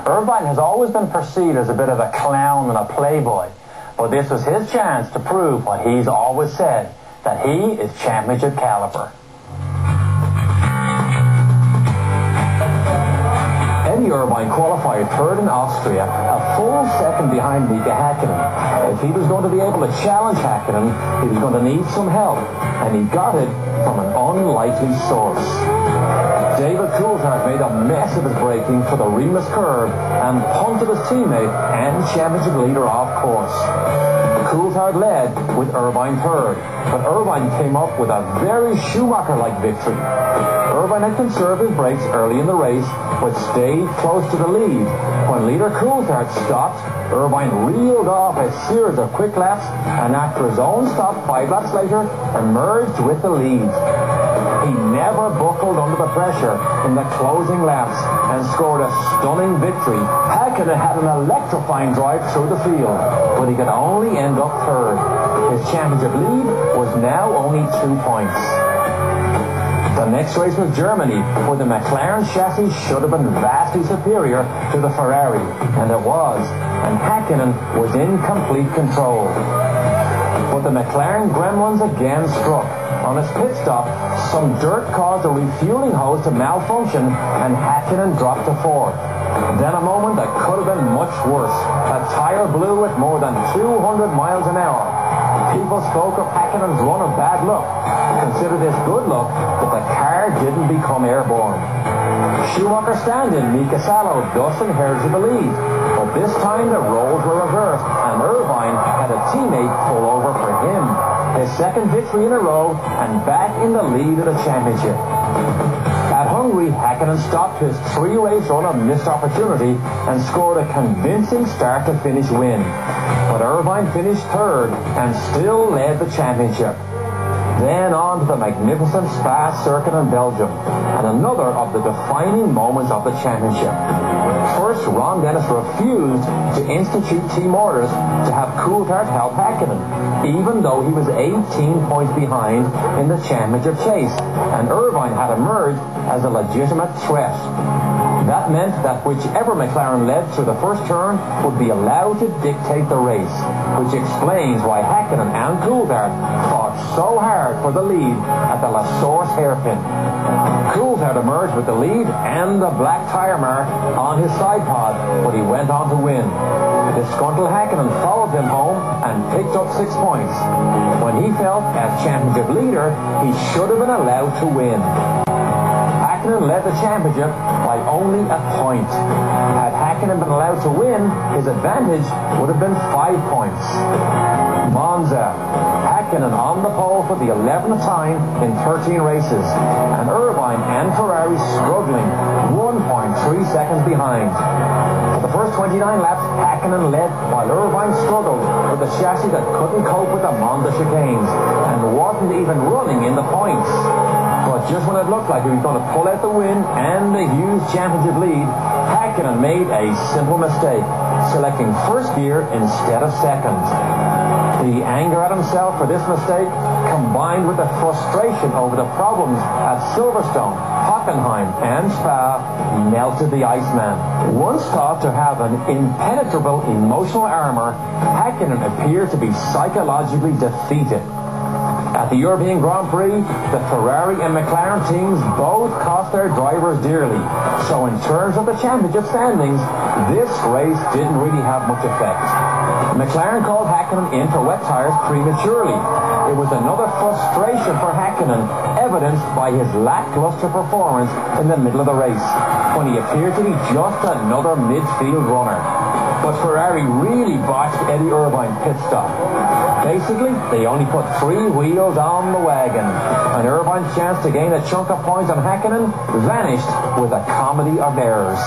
Irvine has always been perceived as a bit of a clown and a playboy, but this was his chance to prove what he's always said, that he is championship caliber. Irvine qualified third in Austria, a full second behind Mika Häkkinen. If he was going to be able to challenge Häkkinen, he was going to need some help, and he got it from an unlikely source. David Coulthard made a mess of his braking for the Remus curve and punted his teammate and championship leader off course. Coulthard led with Irvine third, but Irvine came up with a very Schumacher-like victory. Irvine had conserved his brakes early in the race, but stayed close to the lead. When leader Coulthard stopped, Irvine reeled off a series of quick laps, and after his own stop 5 laps later, emerged with the lead. He never buckled under the pressure in the closing laps and scored a stunning victory. Häkkinen had an electrifying drive through the field, but he could only end up third. His championship lead was now only 2 points. The next race was Germany, where the McLaren chassis should have been vastly superior to the Ferrari, and it was, and Häkkinen was in complete control. But the McLaren gremlins again struck. On his pit stop, some dirt caused the refueling hose to malfunction, and Häkkinen dropped to fourth. Then a moment that could have been much worse. A tire blew at more than 200 miles an hour. People spoke of Häkkinen's run of bad luck. Consider this good luck that the car didn't become airborne. Schumacher stand-in Mika Salo thus inherited the lead, but this time the roles were reversed, and Irvine had a teammate pull over for him. His second victory in a row, and back in the lead of the championship. At Hungary, Häkkinen stopped his 3-race run of missed opportunity and scored a convincing start-to-finish win. But Irvine finished third and still led the championship. Then on to the magnificent Spa circuit in Belgium, and another of the defining moments of the championship. First, Ron Dennis refused to institute team orders to have Coulthard help Häkkinen, even though he was 18 points behind in the championship chase, and Irvine had emerged as a legitimate threat. That meant that whichever McLaren led through the first turn would be allowed to dictate the race, which explains why Häkkinen and Coulthard fought so hard for the lead at the La Source hairpin. Coulthard emerged with the lead and the black tire mark on his side pod, but he went on to win. Disgruntled Häkkinen followed him home and picked up 6 points. When he felt as championship leader, he should have been allowed to win. Häkkinen led the championship by only a point. Had Häkkinen been allowed to win, his advantage would have been 5 points. Monza. Häkkinen on the pole for the 11th time in 13 races, and Irvine and Ferrari struggling 1.3 seconds behind. For the first 29 laps, Häkkinen led while Irvine struggled with a chassis that couldn't cope with the Monza chicanes and wasn't even running in the points. But just when it looked like he was going to pull out the win and the huge championship lead, Häkkinen made a simple mistake, selecting first gear instead of second. The anger at himself for this mistake, combined with the frustration over the problems at Silverstone, Hockenheim, and Spa, melted the Iceman. Once thought to have an impenetrable emotional armor, Häkkinen appeared to be psychologically defeated. At the European Grand Prix, the Ferrari and McLaren teams both cost their drivers dearly. So in terms of the championship standings, this race didn't really have much effect. McLaren called Häkkinen in for wet tires prematurely. It was another frustration for Häkkinen, evidenced by his lackluster performance in the middle of the race, when he appeared to be just another midfield runner. But Ferrari really botched Eddie Irvine's pit stop. Basically, they only put 3 wheels on the wagon, and Irvine's chance to gain a chunk of points on Häkkinen vanished with a comedy of errors.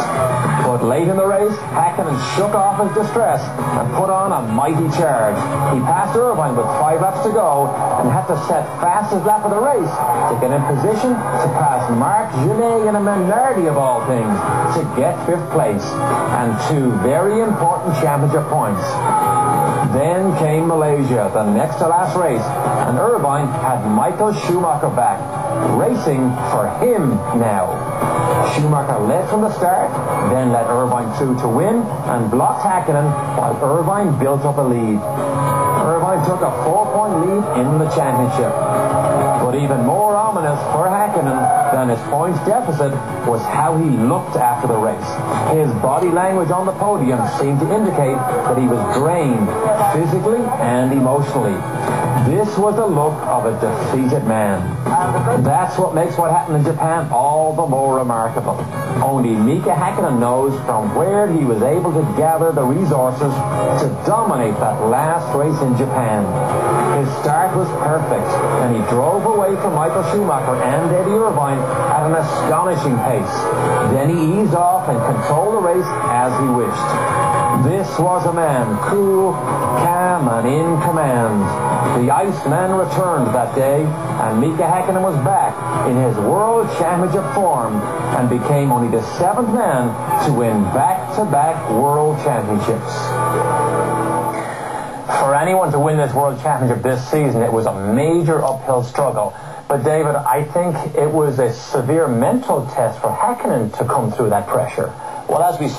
But late in the race, Häkkinen shook off his distress and put on a mighty charge. He passed Irvine with 5 laps to go and had to set fastest lap of the race to get in position to pass Marc Genet in a Minardi of all things to get 5th place and 2 very important championship points. Then came Malaysia, the next to last race, and Irvine had Michael Schumacher back, racing for him now. Schumacher led from the start, then let Irvine through to win, and blocked Häkkinen while Irvine built up a lead. Irvine took a 4-point lead in the championship. But even more ominous for Häkkinen than his points deficit was how he looked after the race. His body language on the podium seemed to indicate that he was drained physically and emotionally. This was the look of a defeated man. That's what makes what happened in Japan all the more remarkable. Only Mika Häkkinen knows from where he was able to gather the resources to dominate that last race in Japan. His start was perfect, and he drove away from Michael Schumacher and Eddie Irvine at an astonishing pace. Then he eased off and controlled the race as he wished. This was a man cool, calm, and in command. The Iceman returned that day, and Mika Häkkinen was back in his World Championship form and became only the 7th man to win back-to-back World Championships. For anyone to win this World Championship this season, it was a major uphill struggle. But David, I think it was a severe mental test for Häkkinen to come through that pressure. Well, as we saw